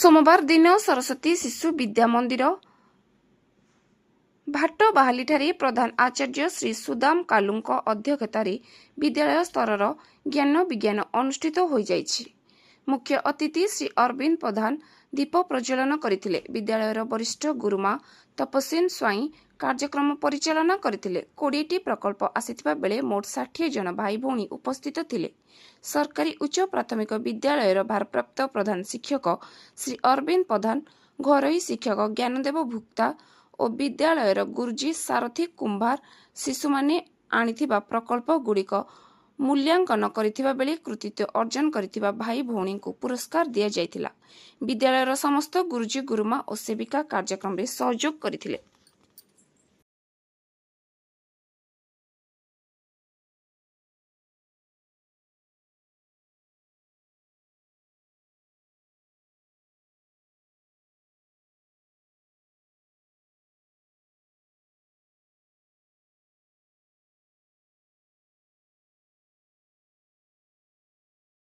सोमवार दिन सरस्वती शिशु विद्या मंदिर भाटबाहालीଠାରେ प्रधान आचार्य श्री सुदाम कालुଙ୍କ अध्यक्षताରେ विद्यालय स्तर ज्ञान विज्ञान अनुष्ठित हो जाइछि। मुख्य अतिथि श्री अरविंद प्रधान दीप प्रज्वलन करथिले। विद्यालयर वरिष्ठ गुरुमा तपस्विन स्वाई कार्यक्रम परिचालना करथिले। 20टी प्रकल्प आसिथिबा बेले मोट 60 जन भाई भौणी उपस्थित थिले। सरकारी उच्च प्राथमिक विद्यालयर भारप्राप्त प्रधान शिक्षक श्री अरविंद प्रधान, घरोई शिक्षक ज्ञानदेव भुक्ता और विद्यालयर गुरुजी सारथी कुंभार शिशु माने आनिथिबा प्रकल्प गुड़िक मूल्यांकन करिथिबा बेले कृतित्व अर्जन करिथिबा भाई भौणी को पुरस्कार दिया जायतिला। विद्यालयर समस्त गुरुजी गुरुमा और सेविका कार्यक्रम में सहयोग करथिले।